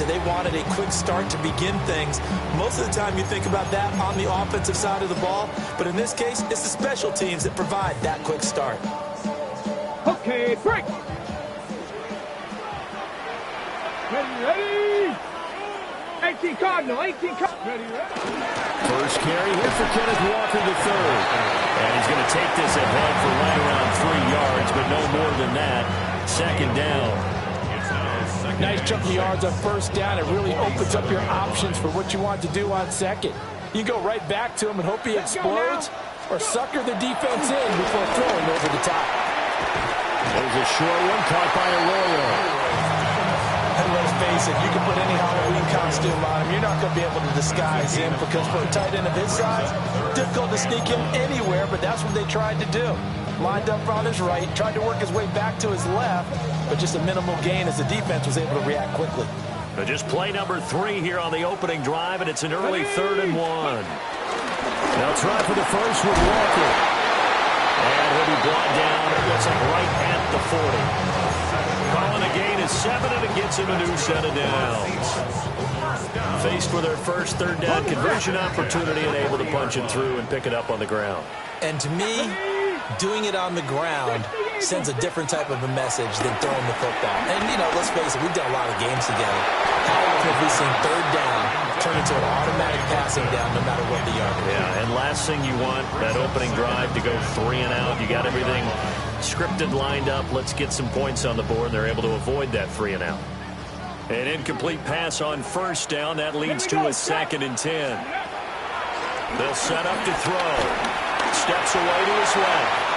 realized that they wanted a quick start to begin things. Most of the time you think about that on the offensive side of the ball, but in this case, it's the special teams that provide that quick start. Okay, break. Ready. 18 Cardinal, 18 Cardinal. Ready. First carry here for Kenneth Walker III. And he's going to take this ahead for right around 3 yards, but no more than that. Second down. Nice chunk of yards on first down. It really opens up your options for what you want to do on second. You go right back to him and hope he explodes, or sucker the defense in before throwing over the top. There's a short one caught by Arroyo. And let's face it, you can put any Halloween costume on him. You're not going to be able to disguise him because for a tight end of his size, difficult to sneak him anywhere, but that's what they tried to do. Lined up on his right, tried to work his way back to his left, but just a minimal gain as the defense was able to react quickly. But just play number 3 here on the opening drive, and it's an early 3rd and 1. They'll try for the first with Walker. And he'll be brought down, it looks like right at the 40. Calling a gain is 7, and it gets him a new set of downs. Faced with their first 3rd down conversion opportunity and able to punch it through and pick it up on the ground. And to me, doing it on the ground sends a different type of a message than throwing the football. And, you know, let's face it, we've done a lot of games together. How often have we seen 3rd down turn into an automatic passing down no matter what the yard is? Yeah, and last thing you want, that opening drive to go 3 and out. You got everything scripted, lined up. Let's get some points on the board. They're able to avoid that 3 and out. An incomplete pass on first down. That leads to a 2nd and 10. They'll set up to throw. Steps away to his left.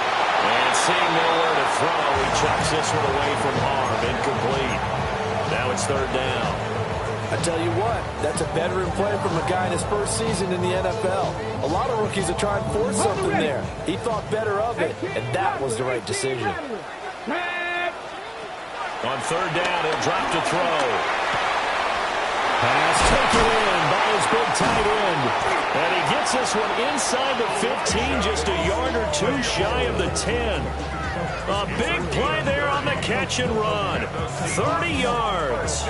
And seeing nowhere to throw, he chucks this one away from harm. Incomplete. Now it's 3rd down. I tell you what, that's a veteran play from a guy in his first season in the NFL. A lot of rookies are trying to force something there. He thought better of it, and that was the right decision. On 3rd down, he'll drop to throw. Pass taken in by his big tight end. And he gets this one inside the 15, just a yard or 2 shy of the 10. A big play there on the catch and run. 30 yards.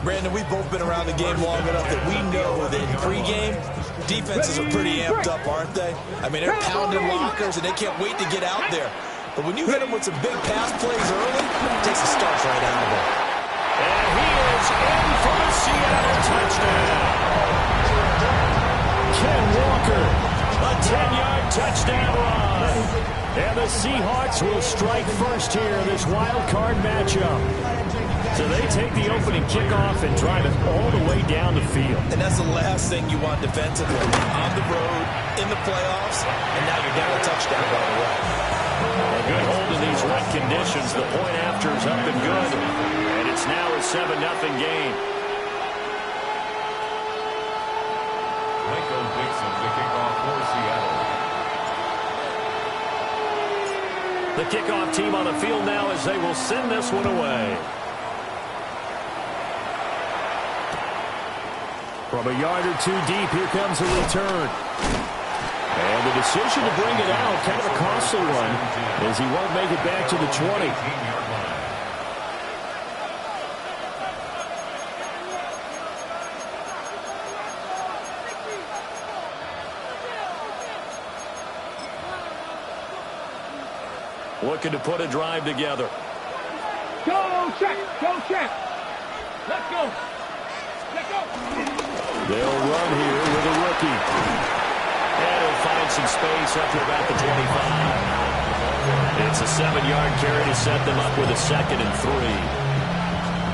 Brandon, we've both been around the game long enough that we know that in pregame, defenses are pretty amped up, aren't they? I mean, they're pounding lockers, and they can't wait to get out there. But when you hit them with some big pass plays early, it takes the starch right out of them. And he is in for a Seattle touchdown. Ken Walker, a 10-yard touchdown run. And the Seahawks will strike first here in this wild card matchup. So they take the opening kickoff and drive it all the way down the field. And that's the last thing you want defensively. On the road, in the playoffs, and now you're down a touchdown right away. A good hold in these wet conditions. The point after is up and good. And it's now a 7-0 game. Michael Dixon to kick off for Seattle. The kickoff team on the field now as they will send this one away. From a yard or 2 deep, here comes a return. And the decision to bring it out, kind of a costly one, as he won't make it back to the 20. Looking to put a drive together. Go check. Let's go. They'll run here with a rookie. And he'll find some space up to about the 25. It's a 7-yard carry to set them up with a 2nd and 3.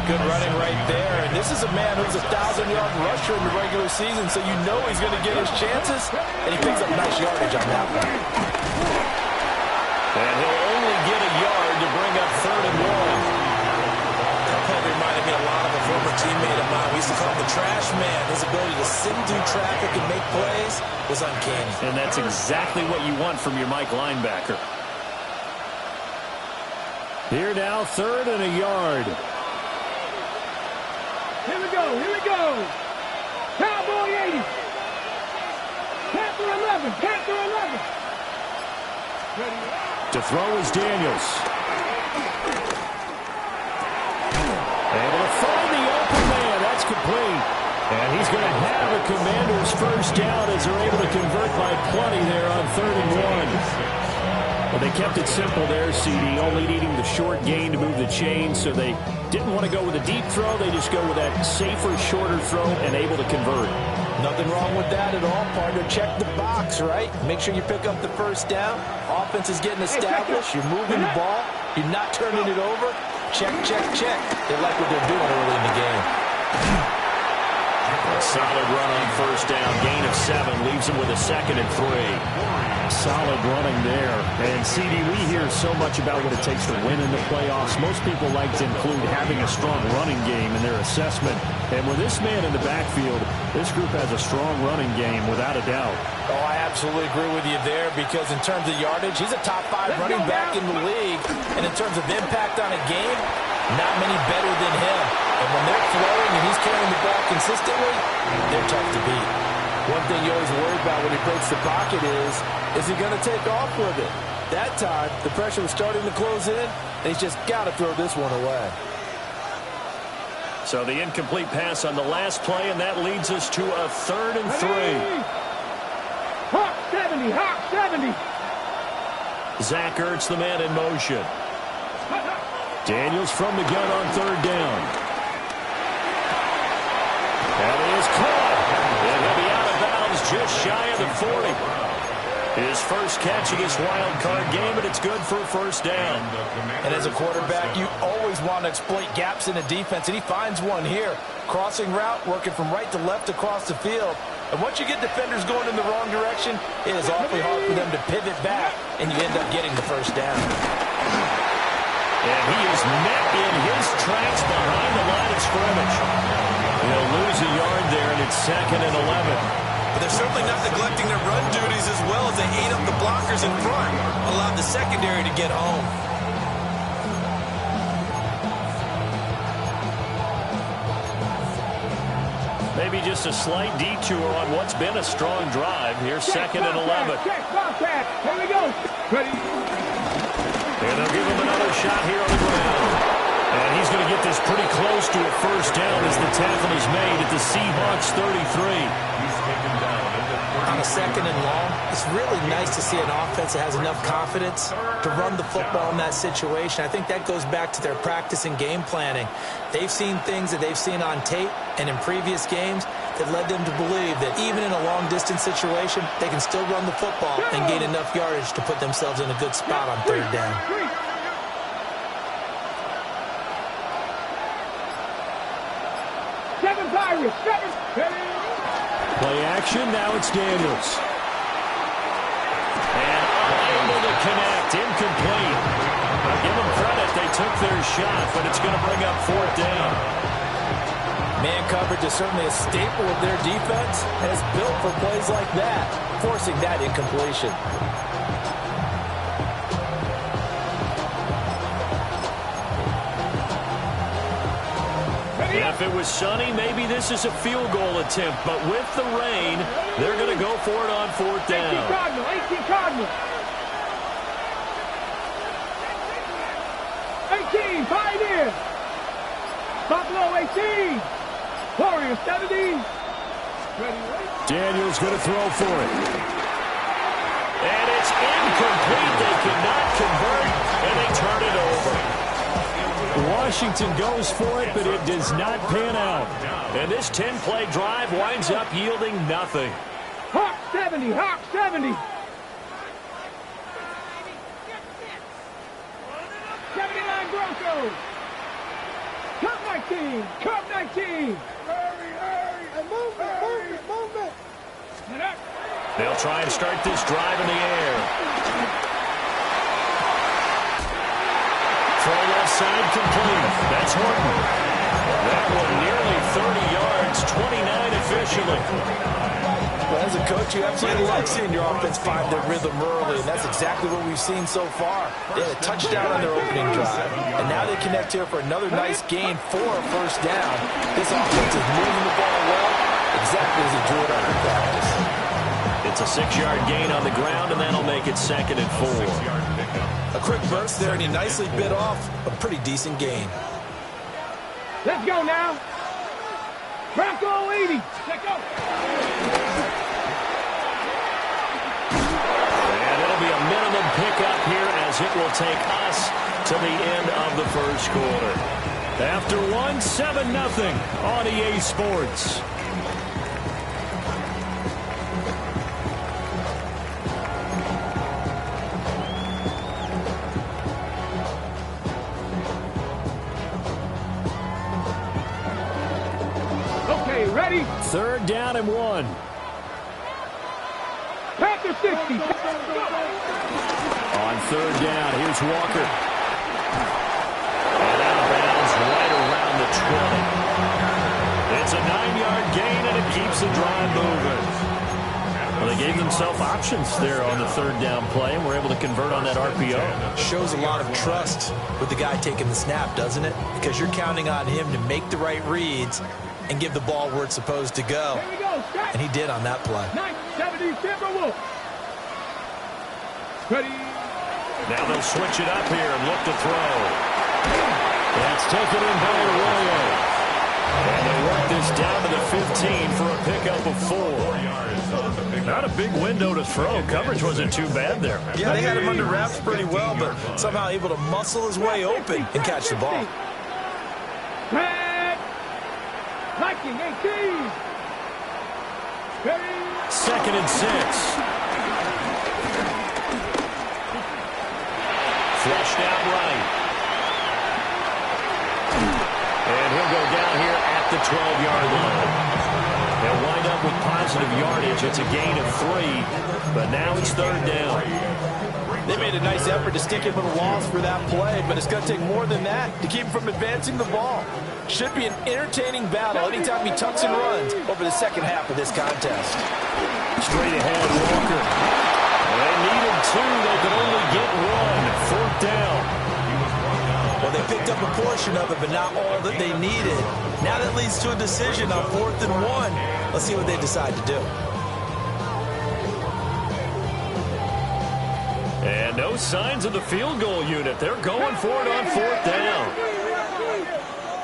Good running right there. And this is a man who's a 1,000-yard rusher in the regular season, so you know he's going to get his chances. And he picks up nice yardage on that one. And he'll only get a yard to bring up 3rd and 1. That reminded me a lot of a former teammate of mine. We used to call him the trash man. His ability to sit through traffic and make plays was uncanny. And that's exactly what you want from your Mike linebacker. Here now, 3rd and a yard. Here we go. Cowboy 80. Panther 11. To throw is Daniels. Able to find the open man. That's And he's going to have a Commander's first down as they're able to convert by plenty there on 3rd and 1. Well, they kept it simple there, CD, only needing the short gain to move the chain, so they didn't want to go with a deep throw. They just go with that safer, shorter throw and able to convert. Nothing wrong with that at all, partner. Check the box, right? Make sure you pick up the first down. Offense is getting established. You're moving the ball. You're not turning it over. Check, check, check. They like what they're doing early in the game. A solid run on first down. Gain of 7 leaves them with a 2nd and 3. Solid running there. And, CD, we hear so much about what it takes to win in the playoffs. Most people like to include having a strong running game in their assessment. And with this man in the backfield, this group has a strong running game without a doubt. Oh, I absolutely agree with you there because in terms of yardage, he's a top 5 running back in the league. And in terms of impact on a game, not many better than him. And when they're throwing and he's carrying the ball consistently, they're tough to beat. One thing you always worry about when he breaks the pocket is he going to take off with it? That time, the pressure was starting to close in, and he's just got to throw this one away. So the incomplete pass on the last play, and that leads us to a 3rd and 3. Hawk 70, Hawk 70. Zach Ertz, the man in motion. Daniels from the gun on 3rd down. That is caught. And he'll be out of bounds just shy of the 40. His first catch of this wild card game, and it's good for a first down. And as a quarterback, you always want to exploit gaps in the defense, and he finds one here. Crossing route, working from right to left across the field. And once you get defenders going in the wrong direction, it is awfully hard for them to pivot back, and you end up getting the first down. And he is met in his tracks behind the line of scrimmage. He'll lose a yard there, and it's 2nd and 11. But they're certainly not neglecting their run duties as well as they ate up the blockers in front. Allowed the secondary to get home. Maybe just a slight detour on what's been a strong drive. Here's 2nd and 11. Here we go. Ready. And they'll give him another shot here on the ground. And he's going to get this pretty close to a first down as the tackle is made at the Seahawks 33. On a 2nd and long, it's really nice to see an offense that has enough confidence to run the football in that situation. I think that goes back to their practice and game planning. They've seen things that they've seen on tape and in previous games that led them to believe that even in a long-distance situation, they can still run the football and gain enough yardage to put themselves in a good spot on 3rd down. Play action, now it's Daniels. And unable to connect, incomplete. I'll give them credit, they took their shot, but it's going to bring up 4th down. Man coverage is certainly a staple of their defense, and it's built for plays like that, forcing that incompletion. If it was sunny, maybe this is a field goal attempt, but with the rain, they're going to go for it on 4th down. 18 Cardinals. 18, 5 in. Buffalo 18. Warriors 70. Daniels going to throw for it. And it's incomplete. They cannot convert, and they turn it over. Washington goes for it, but it does not pan out. And this 10-play drive winds up yielding nothing. Hawk 70, Hawk 70. 79 Broncos. Cup 19, Cup 19. Hurry, and move it. They'll try and start this drive in the air. Throw left side complete. That's Horton. That one nearly 30 yards, 29 officially. Well, as a coach, you absolutely like seeing your offense find their rhythm early, and that's exactly what we've seen so far. They had a touchdown on their opening drive, and now they connect here for another nice gain for a first down. This offense is moving the ball well, exactly as he drew it up in practice. It's a 6-yard gain on the ground, and that'll make it 2nd and 4. A quick burst there, and he nicely bit off a pretty decent gain. Let's go now. Bronco 80. Check out. And it'll be a minimum pickup here as it will take us to the end of the first quarter. After 1, 7-0 on EA Sports. Okay, ready? 3rd down and 1. Panther 60. On 3rd down, here's Walker. And out of bounds right around the 20. It's a 9-yard gain, and it keeps the drive moving. Well, they gave themselves options there on the 3rd down play, and were able to convert on that RPO. Shows a lot of trust with the guy taking the snap, doesn't it? Because you're counting on him to make the right reads and give the ball where it's supposed to go. Here we go. Start. And he did on that play. 970 Timberwolves. Ready? Now they'll switch it up here and look to throw. That's taken in by Arroyo. And they work this down to the 15 for a pickup of 4. Not a big window to throw. Coverage wasn't too bad there. Yeah, they had him under wraps pretty well, but somehow able to muscle his way open and catch the ball. Red. Viking 18. Ready? 2nd and 6. Flushed out right. And he'll go down here at the 12-yard line. They'll wind up with positive yardage. It's a gain of 3, but now it's 3rd down. They made a nice effort to stick him with a loss for that play, but it's going to take more than that to keep him from advancing the ball. Should be an entertaining battle anytime he tucks and runs over the second half of this contest. Straight ahead, Walker. They needed 2. They could only get 1. 4th down. Well, they picked up a portion of it, but not all that they needed. Now that leads to a decision on 4th and 1. Let's see what they decide to do. And no signs of the field goal unit. They're going for it on 4th down.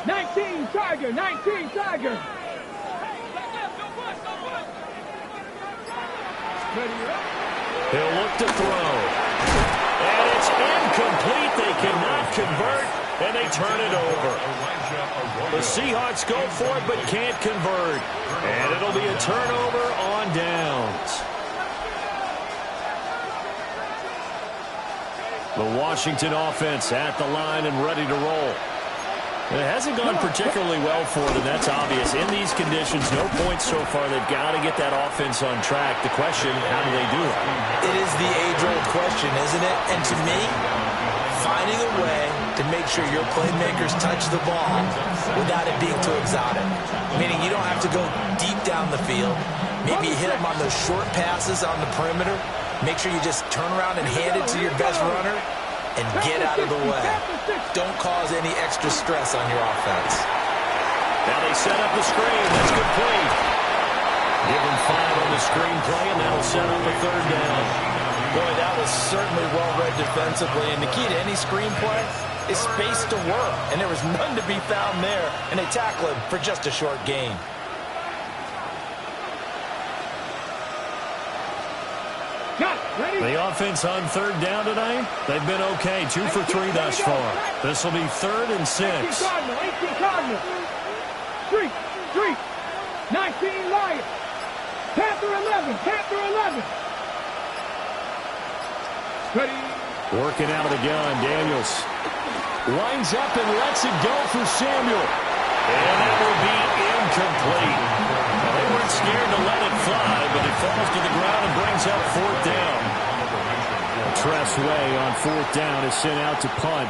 19 Tiger. 19 Tiger. He'll look to throw. And it's incomplete. They cannot convert, and they turn it over. The Seahawks go for it, but can't convert. And it'll be a turnover on downs. The Washington offense at the line and ready to roll. It hasn't gone particularly well for them, that's obvious. In these conditions, no points so far. They've got to get that offense on track. The question, how do they do it? It is the age-old question, isn't it? And to me, finding a way to make sure your playmakers touch the ball without it being too exotic. Meaning you don't have to go deep down the field. Maybe you hit them on those short passes on the perimeter. Make sure you just turn around and hand it to your best runner and get out of the way. Don't cause any extra stress on your offense. Now they set up the screen. That's complete. Give them 5 on the screen play, and that'll set up a 3rd down. Boy, that was certainly well-read defensively. And the key to any screen play is space to work. And there was none to be found there. And they tackle him for just a short gain. The offense on 3rd down tonight, they've been okay. 2 for 3 thus far. This will be 3rd and 6. 18 Cardinal. Street. 19 Lions. Panther 11. Panther 11. Ready. Working out of the gun, Daniels. Lines up and lets it go for Samuel. And that will be incomplete. Well, they weren't scared to let it fly, but it falls to the ground and brings up 4th down. Tressway on 4th down is sent out to punt.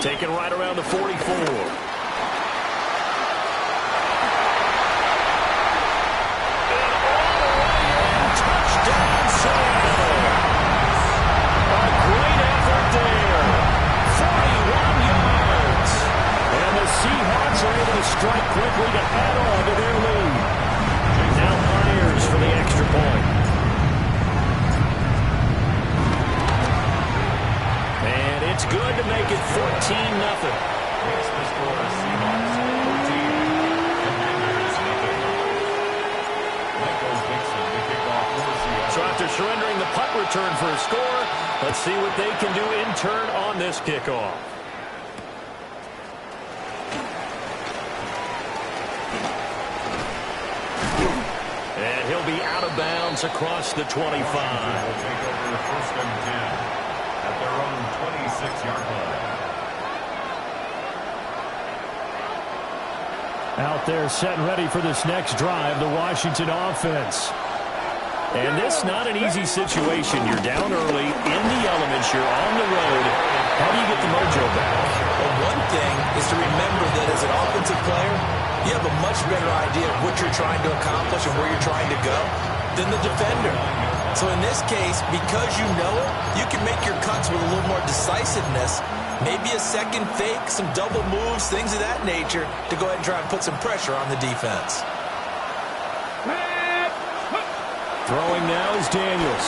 Taken right around the 44. Seahawks are able to strike quickly to add on to their lead. Now Myers for the extra point. And it's good to make it 14-0. a score. Let's see what they can do in turn on this kickoff. And he'll be out of bounds across the 25. Will take over first and 10 at their own 26-yard line. Out there setting ready for this next drive, the Washington offense. And this not an easy situation. You're down early, in the elements, you're on the road. How do you get the mojo back? Well, one thing is to remember that as an offensive player, you have a much better idea of what you're trying to accomplish and where you're trying to go than the defender. So in this case, because you know it, you can make your cuts with a little more decisiveness. Maybe a second fake, some double moves, things of that nature to go ahead and try and put some pressure on the defense. Throwing now is Daniels.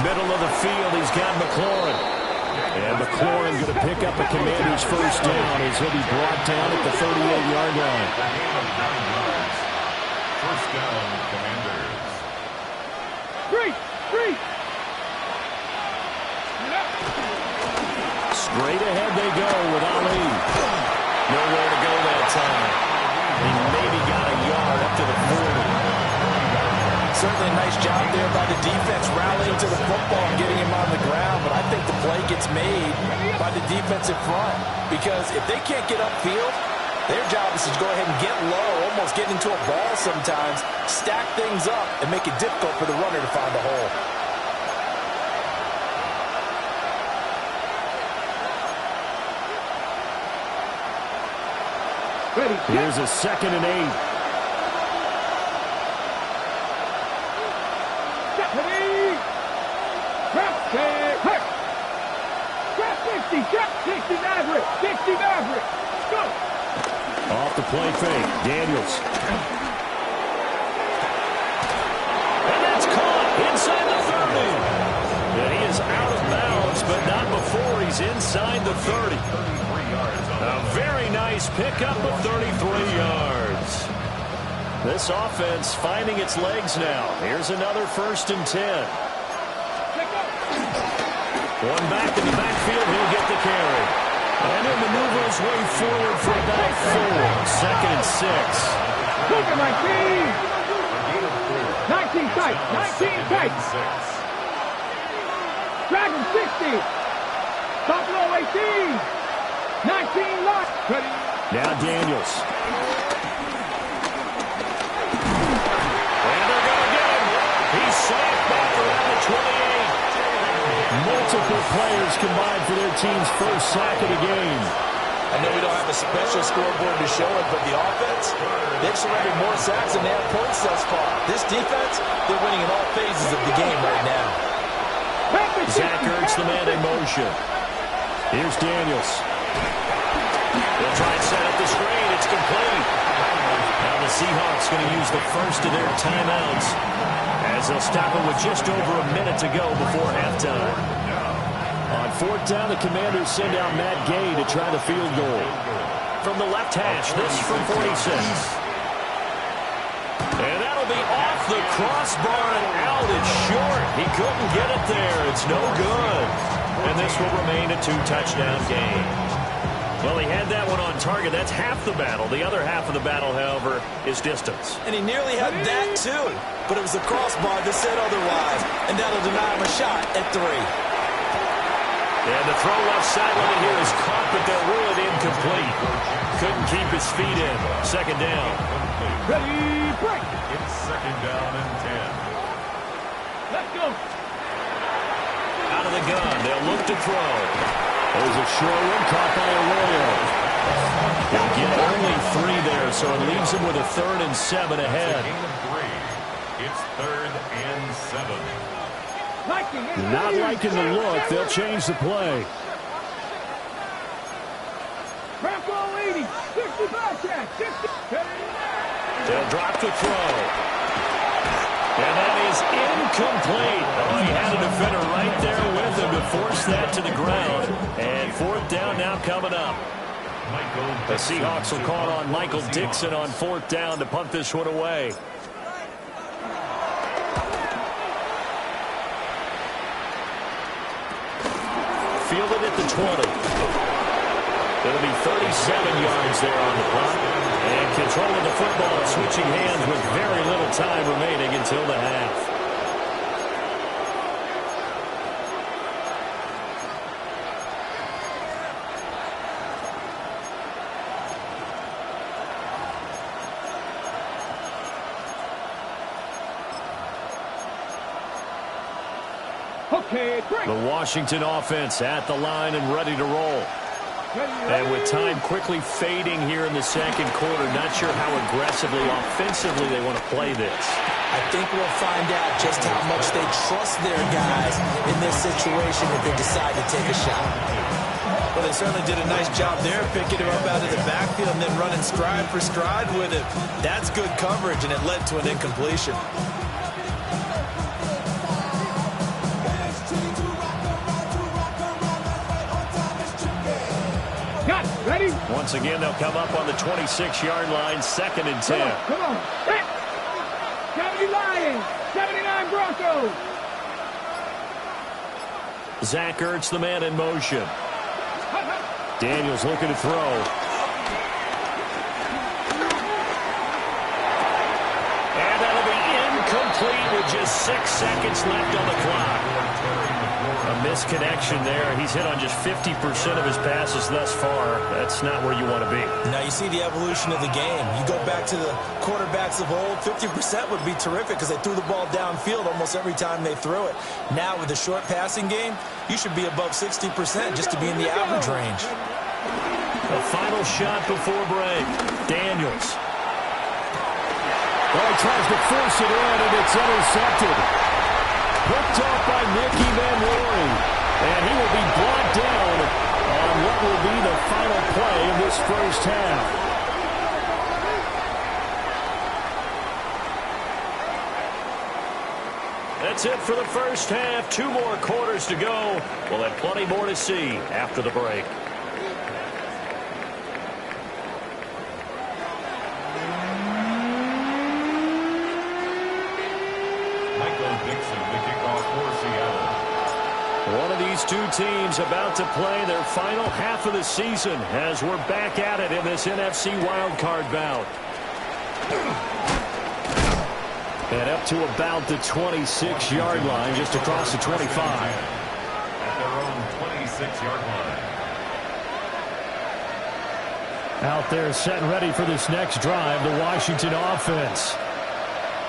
Middle of the field, he's got McLaurin. And McLaurin going to pick up a Commander's first down as he'll be brought down at the 38-yard line. First down, Commanders. Three. Straight ahead they go with Ali. Nowhere to go that time. He maybe got a yard up to the 40. Certainly a nice job there by the defense rallying to the football and getting him on the ground, but I think the play gets made by the defensive front because if they can't get upfield, their job is to go ahead and get low, almost get into a ball sometimes, stack things up, and make it difficult for the runner to find a hole. Here's a 2nd and 8. Go. Off the play fake, Daniels. And that's caught inside the 30. And he is out of bounds, but not before he's inside the 30. A very nice pickup of 33 yards. This offense finding its legs now. Here's another 1st and 10. One back in the backfield, he'll get the carry. And he'll maneuver his way forward for about 4. 2nd and 6. Look at 19. 19 tight. 19 tight. Dragon 60. Buffalo 18. 19 lock. Now Daniels. And they're going to get him. He's sacked back around the 28. Multiple players combined for their team's first sack of the game. I know we don't have a special scoreboard to show it, but the offense, they've surrendered more sacks than they have points thus far. This defense, they're winning in all phases of the game right now. Zach Ertz, the man in motion. Here's Daniels. They'll try and set up the screen. It's complete. Now the Seahawks going to use the first of their timeouts as they'll stop it with just over a minute to go before halftime. On 4th down, the Commanders send out Matt Gay to try the field goal. From the left hash, this from 46. And that'll be off the crossbar and out. It's short. He couldn't get it there. It's no good. And this will remain a 2-touchdown game. Well, he had that one on target. That's half the battle. The other half of the battle, however, is distance. And he nearly had that too, but it was the crossbar that said otherwise, and that'll deny him a shot at 3. And the throw left sideline here is caught, but they'll rule it incomplete. Couldn't keep his feet in. 2nd down. Ready, break. It's 2nd down and 10. Let's go. Out of the gun. They'll look to throw. There's a short one caught by Arroyo. They'll get only 3 there, so it leaves them with a 3rd and 7 ahead. It's 3rd and 7. Not liking the look. They'll change the play. Bronco 80. 65 check. 60. They'll drop the throw. And that is incomplete. Oh, he had a defender right there with him to force that to the ground. And 4th down now coming up. The Seahawks will call on Michael Dixon on 4th down to punt this one away. fielded at the 20. It'll be 37 yards there on the punt. And controlling the football and switching hands with very little time remaining until the half. Okay, break. The Washington offense at the line and ready to roll. And with time quickly fading here in the second quarter, not sure how aggressively, offensively they want to play this. I think we'll find out just how much they trust their guys in this situation if they decide to take a shot. Well, they certainly did a nice job there, picking him up out of the backfield and then running stride for stride with it. That's good coverage, and it led to an incompletion. Ready? Once again, they'll come up on the 26-yard line, 2nd and 10. Come on. 70 Lions, 79 Broncos. Zach Ertz, the man in motion. Daniels looking to throw. And that'll be incomplete with just 6 seconds left on the clock. A misconnection there. He's hit on just 50% of his passes thus far. That's not where you want to be. Now you see the evolution of the game. You go back to the quarterbacks of old, 50% would be terrific because they threw the ball downfield almost every time they threw it. Now with the short passing game, you should be above 60% just to be in the average range. The final shot before break. Daniels. Well, he tries to force it in, and it's intercepted. Picked off by Mickey Van Rory. And he will be brought down on what will be the final play of this first half. That's it for the first half. 2 more quarters to go. We'll have plenty more to see after the break. One of these two teams about to play their final half of the season as we're back at it in this NFC wildcard bout. And up to about the 26-yard line, just across the 25. At their own 26-yard line. Out there set and ready for this next drive, the Washington offense.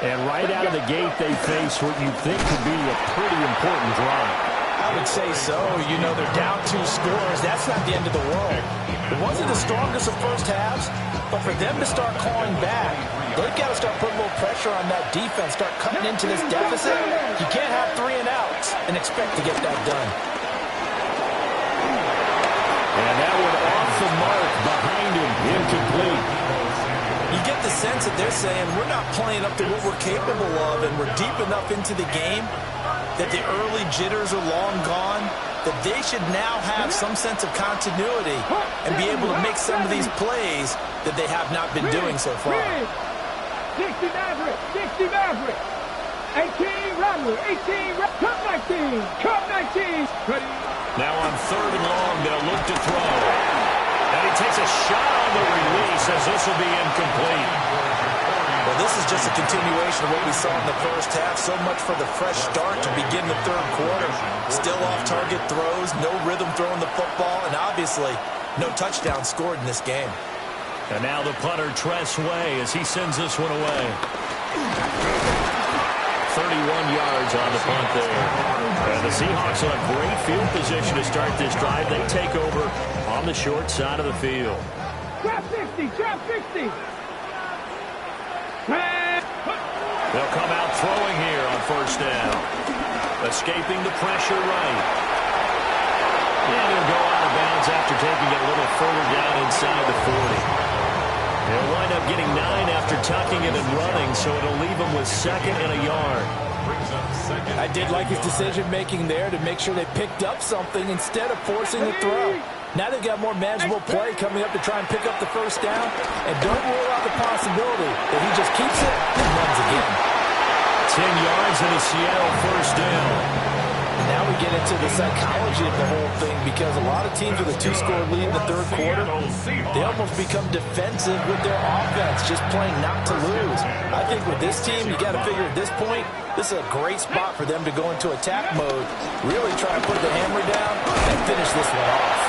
And right out of the gate, they face what you think could be a pretty important drive. I would say so. You know, they're down 2 scores. That's not the end of the world. It wasn't the strongest of first halves, but for them to start clawing back, they've got to start putting a little pressure on that defense, start cutting into this deficit. You can't have 3 and outs and expect to get that done. And that one off the mark behind him, incomplete. You get the sense that they're saying we're not playing up to what we're capable of, and we're deep enough into the game that the early jitters are long gone, that they should now have some sense of continuity and be able to make some of these plays that they have not been doing so far. 60 Maverick, 60 Maverick. 18 Rattler, 18 Cup 19, Cup 19. Ready? Now on 3rd and long, they'll look to throw. And he takes a shot on the release as this will be incomplete. Well, this is just a continuation of what we saw in the first half. So much for the fresh start to begin the 3rd quarter. Still off-target throws, no rhythm throwing the football, and obviously no touchdown scored in this game. And now the punter, Tress Way, as he sends this one away. 31 yards on the punt there. And the Seahawks will have great field position to start this drive. They take over on the short side of the field. Drop 60, drop 60. They'll come out throwing here on 1st down. Escaping the pressure right. And he'll go out of bounds after taking it a little further down inside the 40. They'll wind up getting 9 after tucking it and running, so it'll leave them with 2nd and a yard. I did like his decision-making there to make sure they picked up something instead of forcing the throw. Now they've got more manageable play coming up to try and pick up the 1st down. And don't rule out the possibility that he just keeps it and runs again. 10 yards and a Seattle 1st down. now we get into the psychology of the whole thing, because a lot of teams with a 2-score lead in the third quarter, they almost become defensive with their offense, just playing not to lose. I think with this team, you got to figure at this point, this is a great spot for them to go into attack mode, really try to put the hammer down and finish this one off.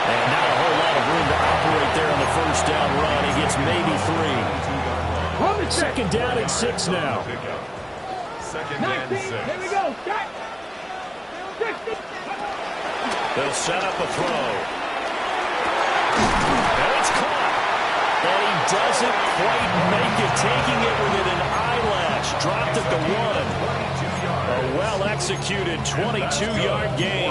And not a whole lot of room to operate there on the first down run. He gets maybe 3. Second down and 6 now. Second and 6. Here we go. Shot. 60. They'll set up a throw. And it's caught. And he doesn't quite make it, taking it within an eyelash. Dropped at the 1. A well-executed 22-yard gain.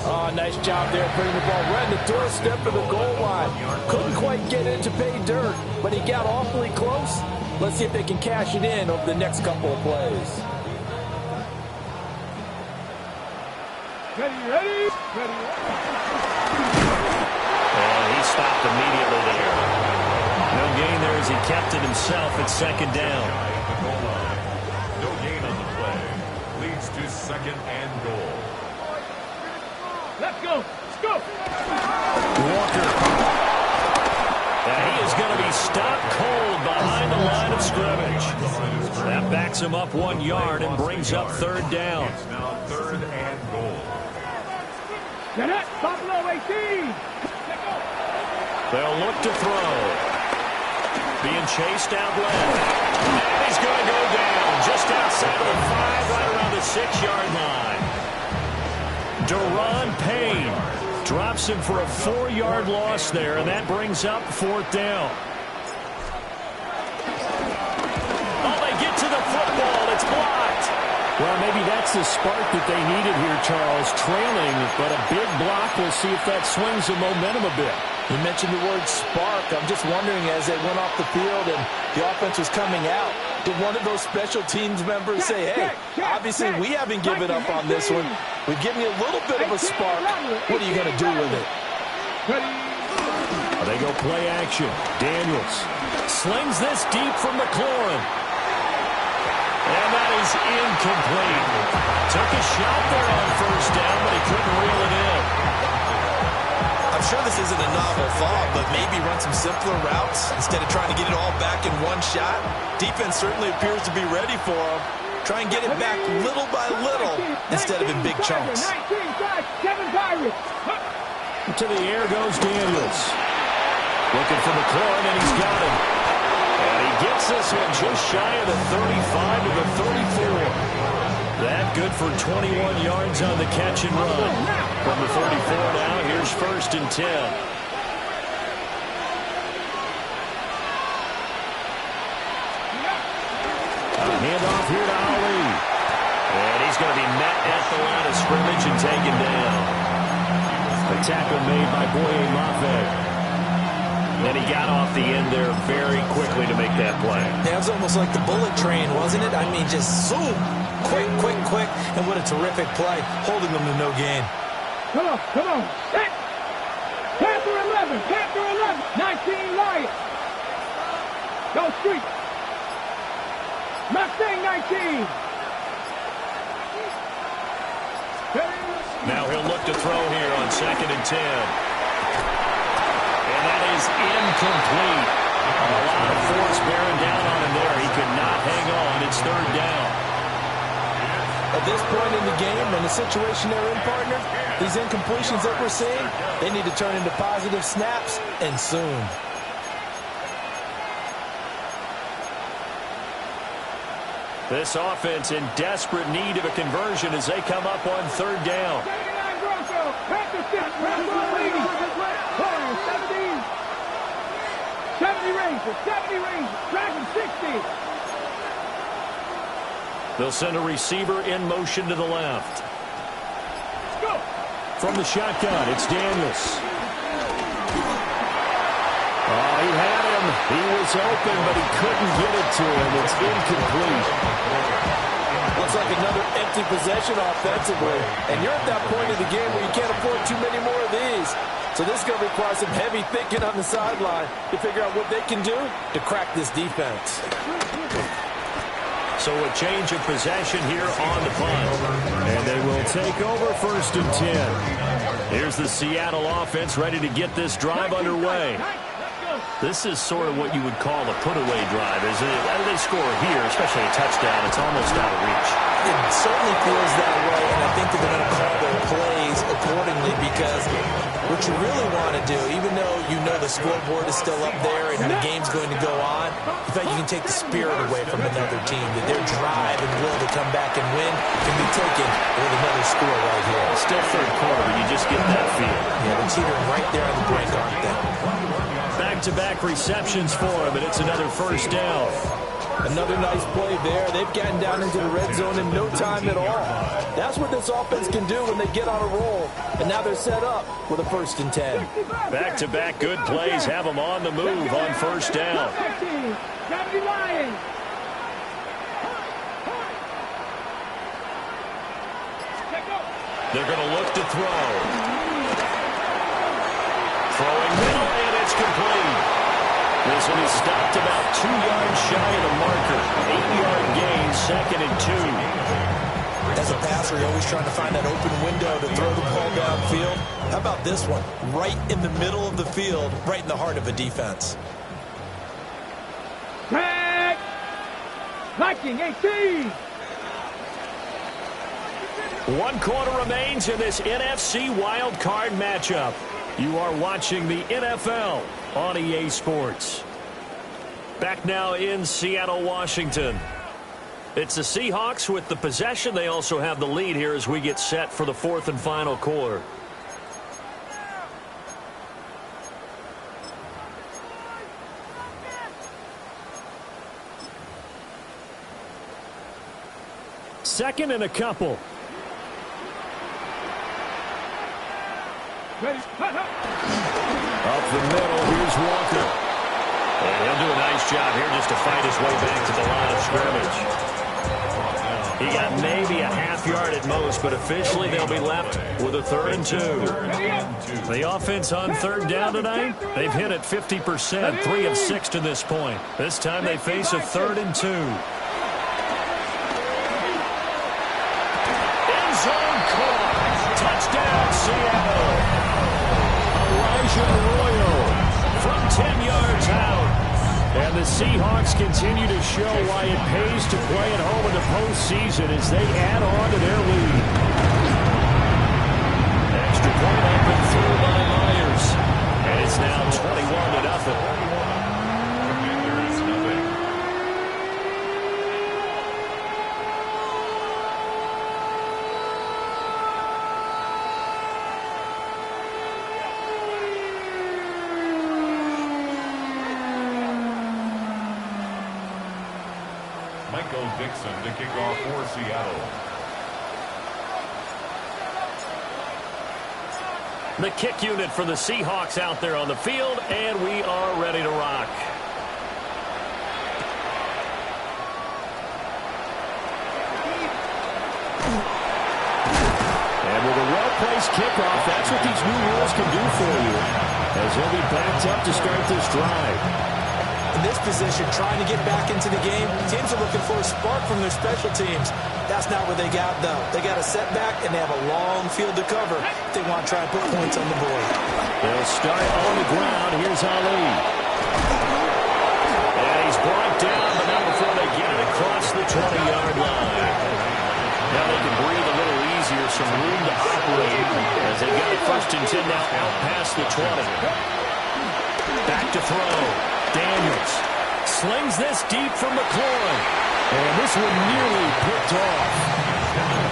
Oh, nice job there putting the ball right in the doorstep of the goal line. Couldn't quite get it to pay dirt, but he got awfully close. Let's see if they can cash it in over the next couple of plays. Ready. And he stopped immediately there. No gain there as he kept it himself at second down. No gain on the play. Leads to second and goal. Let's go. Let's go. Walker. And he is going to be stopped cold behind the line of scrimmage. That backs him up 1 yard and brings up third down. It's now third and goal. Get it. Buffalo 18. They'll look to throw. Being chased out left. And he's going to go down just outside of the 5, right around the 6-yard line. Deron Payne drops him for a 4-yard loss there, and that brings up fourth down. Oh, they get to the football. It's blocked. Well, maybe that's the spark that they needed here, Charles. Trailing, but a big block. We'll see if that swings the momentum a bit. You mentioned the word spark. I'm just wondering, as they went off the field and the offense was coming out, did one of those special teams members say, hey, obviously we haven't given up on this one. We've given you a little bit of a spark. What are you going to do with it? They go play action. Daniels slings this deep from McLaurin. And that is incomplete. Took a shot there on first down, but he couldn't reel it in. I'm sure this isn't a novel thought, but maybe run some simpler routes instead of trying to get it all back in one shot. Defense certainly appears to be ready for him. Try and get it back little by little instead of in big chunks. To the air goes Daniels. Looking for McLaurin, and he's got him. And he gets this one just shy of the 35 to the 34. That good for 21 yards on the catch and run. From the 44 now, here's first and 10. Handoff here to Ali. And he's going to be met at the line of scrimmage and taken down. A tackle made by Boye Mafe. And he got off the end there very quickly to make that play. Yeah, it was almost like the bullet train, wasn't it? I mean, just zoom. Quick. And what a terrific play, holding them to no gain. Come on. Set. Panther 11. 19 Lions. Go Street. Mustang 19. Now he'll look to throw here on second and 10. And that is incomplete. A lot of force bearing down on him there. He could not hang on. It's third down. At this point in the game, and the situation they're in, partner, these incompletions that we're seeing, they need to turn into positive snaps, and soon. This offense in desperate need of a conversion as they come up on third down. 79 Broncos. Panther 6. Broncos 80. Warriors 70 Rangers. 70 Rangers. Dragons 60. They'll send a receiver in motion to the left. Go. From the shotgun, it's Daniels. Oh, he had him. He was open, but he couldn't get it to him. It's incomplete. Looks like another empty possession offensively. And you're at that point in the game where you can't afford too many more of these. So this is going to require some heavy thinking on the sideline to figure out what they can do to crack this defense. So a change of possession here on the punt. And they will take over 1st and 10. Here's the Seattle offense ready to get this drive underway. This is sort of what you would call a put-away drive, isn't it? How do they score here, especially a touchdown? It's almost out of reach. It certainly feels that way, and I think that they're going to call their plays accordingly because what you really want to do, even though you know the scoreboard is still up there and the game's going to go on, in fact, you can take the spirit away from another team, that their drive and will to come back and win can be taken with another score right here. Still 3rd quarter, but you just get that feel. Yeah, they're teetering right there on the brink, aren't they? Back-to-back receptions for him, and it's another 1st down. Another nice play there. They've gotten down into the red zone in no time at all. That's what this offense can do when they get on a roll. And now they're set up with a 1st and 10. Back-to-back good plays have them on the move on 1st down. They're going to look to throw. Throwing middle, and it's complete. This one is stopped about 2 yards shy of the marker. 8-yard gain, 2nd and 2. As a passer, you're always trying to find that open window to throw the ball downfield. How about this one? Right in the middle of the field, right in the heart of a defense. Tag! Viking 18! 1 quarter remains in this NFC Wild Card matchup. You are watching the NFL on EA Sports. Back now in Seattle, Washington. It's the Seahawks with the possession. They also have the lead here as we get set for the 4th and final quarter. Second and a couple. Ready? Up the middle, here's Walker. And he'll do a nice job here just to fight his way back to the line of scrimmage. He got maybe a half yard at most, but officially they'll be left with a 3rd and 2. The offense on 3rd down tonight, they've hit it 50%, 3 of 6 to this point. This time they face a 3rd and 2. End zone caught. Touchdown, Seattle. Arroyo from 10 yards out. And the Seahawks continue to show why it pays to play at home in the postseason as they add on to their lead. Extra point up and through by Myers. And it's now 21-0. Dixon to kick off for Seattle. The kick unit for the Seahawks out there on the field, and we are ready to rock. And with a well-placed kickoff, that's what these new rules can do for you, as they'll be backed up to start this drive. In this position, trying to get back into the game, teams are looking for a spark from their special teams. That's not what they got, though. They got a setback, and they have a long field to cover if they want to try and put points on the board. They'll start on the ground. Here's Ali. And he's brought down, but not before they get it across the 20-yard line. Now they can breathe a little easier, some room to operate as they got it 1st and 10 now out past the 20. Back to throw. Daniels slings this deep from McLaurin. And this one nearly picked off.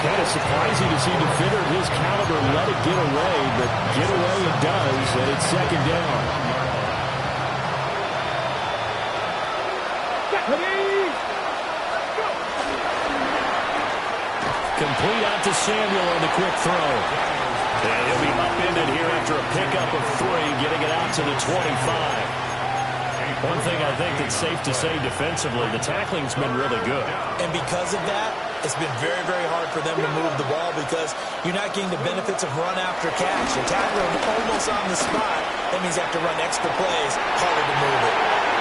Kind of surprising to see a defender of his caliber let it get away, but get away it does, and it's 2nd down. Complete out to Samuel on the quick throw. And he'll be upended here after a pickup of 3, getting it out to the 25. One thing I think that's safe to say defensively, the tackling's been really good. And because of that, it's been very, very hard for them to move the ball because you're not getting the benefits of run after catch. You're tackling almost on the spot. That means you have to run extra plays, harder to move it.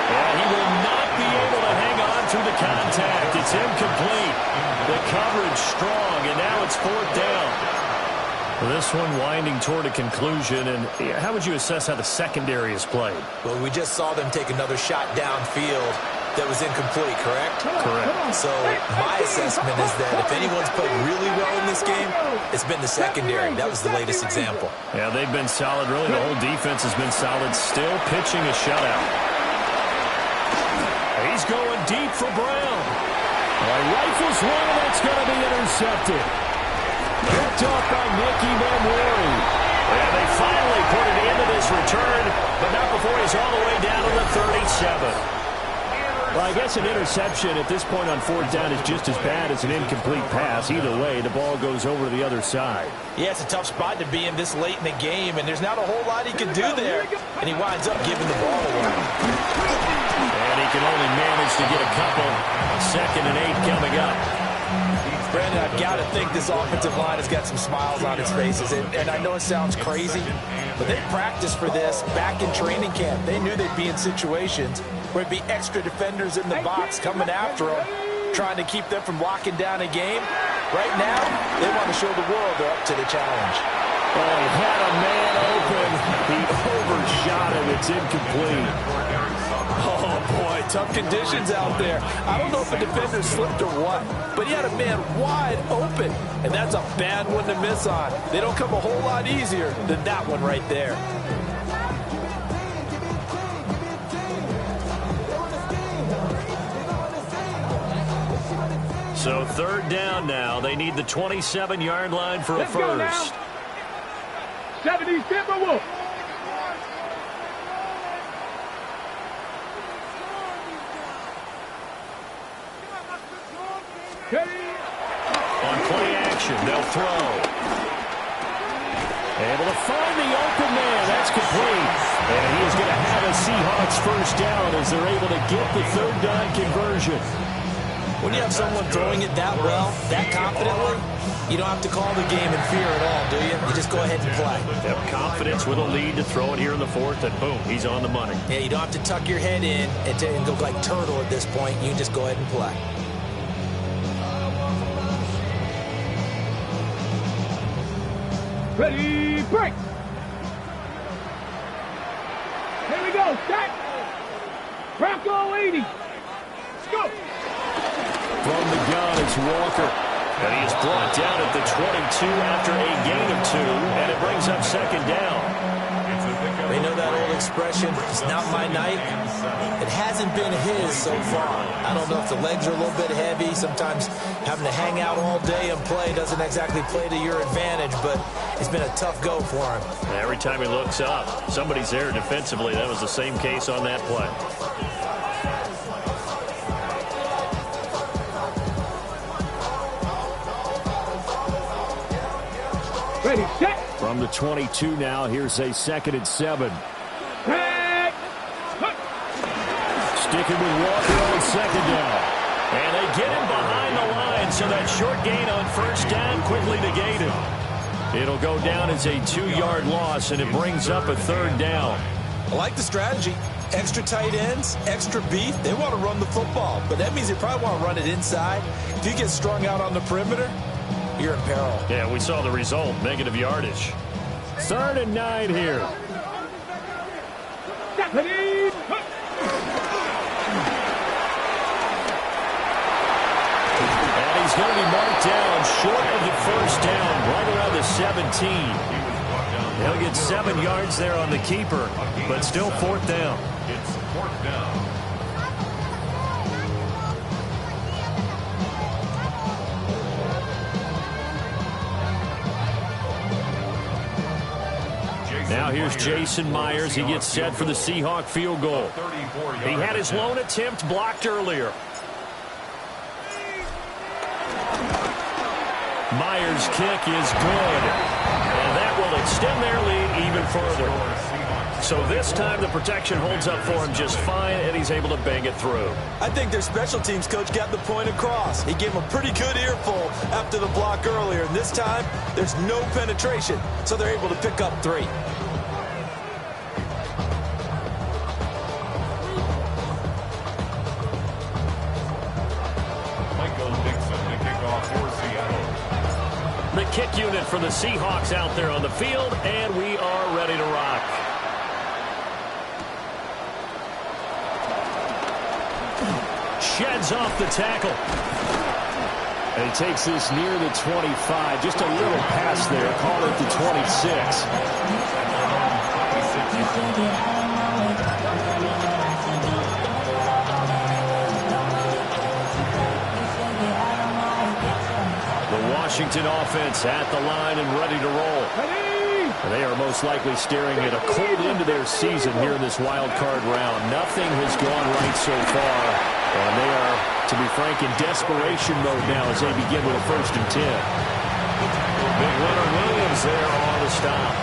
Yeah, he will not be able to hang on through the contact. It's incomplete. The coverage strong, and now it's 4th down. Well, this one winding toward a conclusion, and how would you assess how the secondary is played? Well, we just saw them take another shot downfield that was incomplete, correct? Correct. So my assessment is that if anyone's played really well in this game, it's been the secondary. That was the latest example. Yeah, they've been solid. Really, the whole defense has been solid. Still pitching a shutout. He's going deep for Brown. Rifles one, and that's going to be intercepted. Picked off by Nicky Memori. And they finally put it into this return, but not before he's all the way down to the 37. Well, I guess an interception at this point on 4th down is just as bad as an incomplete pass. Either way, the ball goes over to the other side. Yeah, it's a tough spot to be in this late in the game, and there's not a whole lot he can do there. And he winds up giving the ball away. And he can only manage to get a couple. 2nd and 8 coming up. Brandon, I've got to think this offensive line has got some smiles on its faces. And I know it sounds crazy, but they practiced for this back in training camp. They knew they'd be in situations where it'd be extra defenders in the box coming after them, trying to keep them from locking down a game. Right now, they want to show the world they're up to the challenge. Oh, he had a man open. He overshot him. It's incomplete. Oh, boy, tough conditions out there. I don't know if the defender slipped or what, but he had a man wide open, and that's a bad one to miss on. They don't come a whole lot easier than that one right there. So 3rd down now. They need the 27-yard line for a first. 70 Timberwolves. On play action, they'll throw. Able to find the open man. That's complete. And he is going to have a Seahawks first down as they're able to get the 3rd down conversion. When you have someone throwing it that well, that confidently, you don't have to call the game in fear at all, do you? You just go ahead and play. Have confidence with a lead to throw it here in the 4th, and boom, he's on the money. Yeah, you don't have to tuck your head in and go like turtle at this point. You can just go ahead and play. Ready, break. Here we go, set. Bronco 80. Let's go. From the gun, it's Walker. And he is brought down at the 22 after a gain of 2, and it brings up 2nd down. They know that old expression, it's not my night. It hasn't been his so far. I don't know if the legs are a little bit heavy. Sometimes having to hang out all day and play doesn't exactly play to your advantage, but it's been a tough go for him. Every time he looks up, somebody's there defensively. That was the same case on that play. Ready, set. From the 22 now, here's a 2nd and 7. Set. Sticking with Walker on 2nd down. And they get him behind the line, so that short gain on 1st down quickly negated. It'll go down as a 2-yard loss, and it brings up a 3rd down. I like the strategy. Extra tight ends, extra beef. They want to run the football, but that means they probably want to run it inside. If you get strung out on the perimeter, you're in peril. Yeah, we saw the result, negative yardage. 3rd and 9 here. Ready, And he's going to be marked down short of the 1st down, right around the 17. He'll get 7 yards there on the keeper, but still 4th down. It's 4th down. Now here's Jason Myers. He gets set for the Seahawk field goal. He had his lone attempt blocked earlier. Myers' kick is good. And that will extend their lead even further. So this time the protection holds up for him just fine, and he's able to bang it through. I think their special teams coach got the point across. He gave him a pretty good earful after the block earlier. And this time, there's no penetration, so they're able to pick up 3. attack unit for the Seahawks out there on the field, and we are ready to rock. Sheds off the tackle. And he takes this near the 25. Just a little pass there. Call it the 26. The Washington offense at the line and ready to roll. And they are most likely staring at a cold end to their season here in this wild card round. Nothing has gone right so far. And they are, to be frank, in desperation mode now as they begin with a 1st and 10. Big winner Williams there on the stop.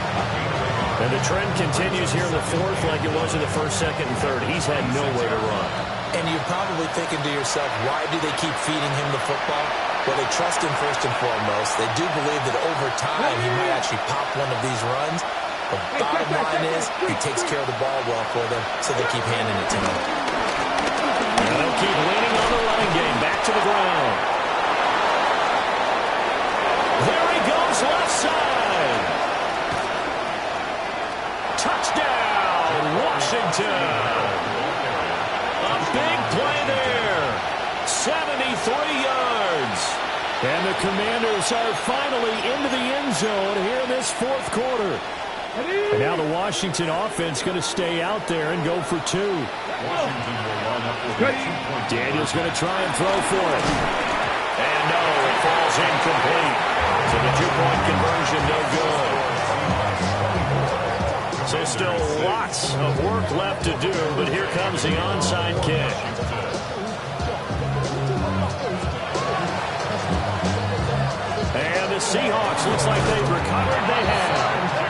And the trend continues here in the 4th like it was in the 1st, 2nd, and 3rd. He's had nowhere to run. And you're probably thinking to yourself, why do they keep feeding him the football? Well, they trust him first and foremost. They do believe that over time he might actually pop one of these runs. But bottom line is he takes care of the ball well for them, so they keep handing it to him. And they'll keep leaning on the running game. Back to the ground. There he goes, left side. Touchdown, Washington. A big play there. 73 yards. And the Commanders are finally into the end zone here in this 4th quarter. And now the Washington offense going to stay out there and go for 2. Daniel's going to try and throw for it. And no, it falls incomplete. So the 2-point conversion no good. So still lots of work left to do, but here comes the onside kick. And the Seahawks, looks like they've recovered. They have.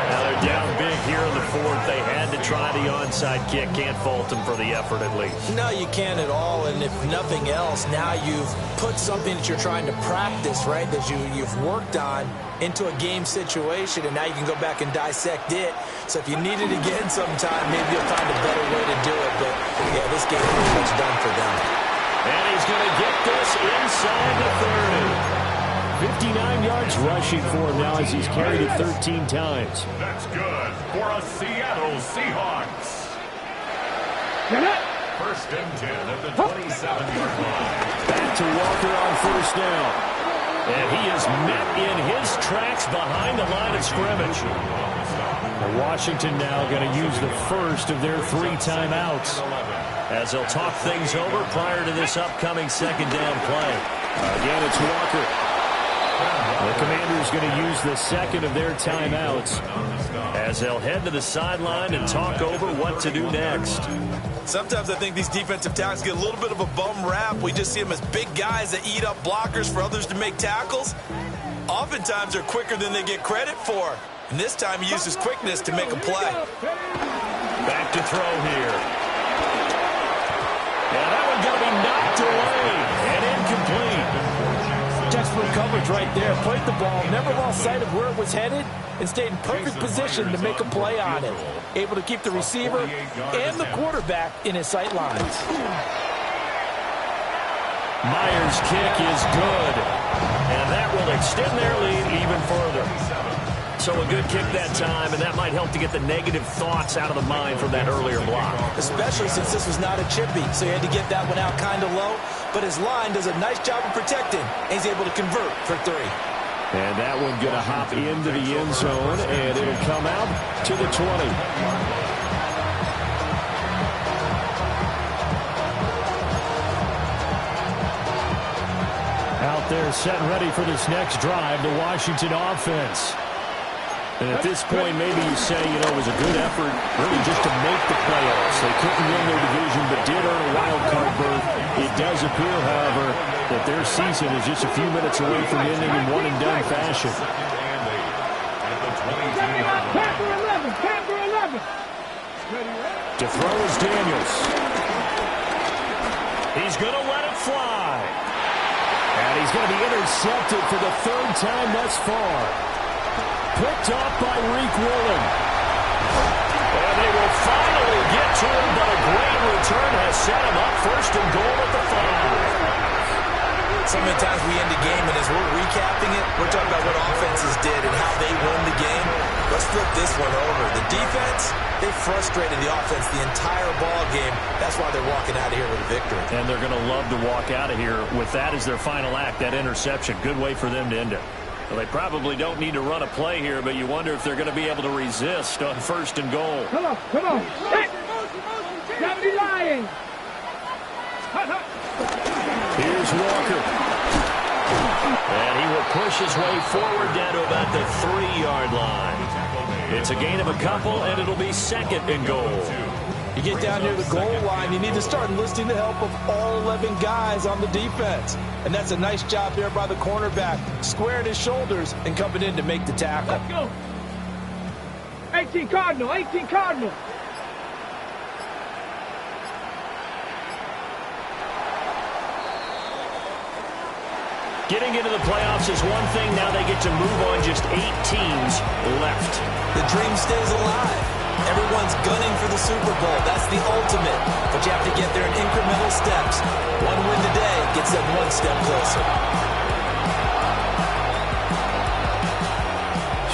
Now they're down big here in the 4th. They had to try the onside kick. Can't fault them for the effort at least. No, you can't at all. And if nothing else, now you've put something that you're trying to practice, right, that you've worked on into a game situation, and now you can go back and dissect it. So if you need it again sometime, maybe you'll find a better way to do it. But, yeah, this game is pretty much done for them. And he's going to get this inside the 30. 59 yards rushing for him now as he's carried it 13 times. That's good for a Seattle Seahawks. 1st and 10 at the 27-yard line. Back to Walker on 1st down. And he is met in his tracks behind the line of scrimmage. Washington now going to use the first of their 3 timeouts. As they'll talk things over prior to this upcoming 2nd down play. Again, it's Walker. The Commanders going to use the 2nd of their timeouts as they'll head to the sideline and talk over what to do next. Sometimes I think these defensive tackles get a little bit of a bum rap. We just see them as big guys that eat up blockers for others to make tackles. Oftentimes they're quicker than they get credit for. And this time he uses quickness to make a play. Back to throw here. And that one going to be knocked away and incomplete. Desperate coverage right there. Played the ball, never lost sight of where it was headed, and stayed in perfect position to make a play on it. Able to keep the receiver and the quarterback in his sight lines. Myers' kick is good, and that will extend their lead even further. So a good kick that time, and that might help to get the negative thoughts out of the mind from that earlier block. Especially since this was not a chippy, so he had to get that one out kind of low. But his line does a nice job of protecting, and he's able to convert for 3. And that one going to hop into the end zone, and it'll come out to the 20. Out there set and ready for this next drive, the Washington offense. And at this point, maybe you say, it was a good effort really just to make the playoffs. They couldn't win their division, but did earn a wild card berth. It does appear, however, that their season is just a few minutes away from ending in one-and-done fashion. To throw is Daniels. He's going to let it fly. And he's going to be intercepted for the 3rd time thus far. Picked off by Reek Willen. And they will finally get to him, but a great return has set him up 1st and goal at the 5. so many times we end a game, and as we're recapping it, we're talking about what offenses did and how they won the game. Let's flip this one over. The defense, they frustrated the offense the entire ball game. That's why they're walking out of here with a victory. And they're going to love to walk out of here with that as their final act, that interception. Good way for them to end it. Well, they probably don't need to run a play here, but you wonder if they're going to be able to resist on 1st and goal. Come on, come on. Hey. 70 Lions. Here's Walker. And he will push his way forward down to about the 3-yard line. It's a gain of a couple, and it'll be 2nd and goal. You get down near the goal line, you need to start enlisting the help of all 11 guys on the defense. And that's a nice job there by the cornerback, squaring his shoulders and coming in to make the tackle. Let's go. 18 Cardinal, 18 Cardinal. Getting into the playoffs is one thing. Now they get to move on. Just 8 teams left. The dream stays alive. Everyone's gunning for the Super Bowl. That's the ultimate. But you have to get there in incremental steps. One win today gets them one step closer.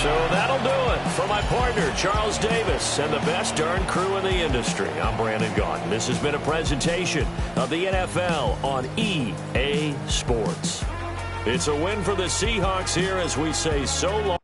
So that'll do it. For my partner, Charles Davis, and the best darn crew in the industry, I'm Brandon Gaudin. This has been a presentation of the NFL on EA Sports. It's a win for the Seahawks here as we say so long.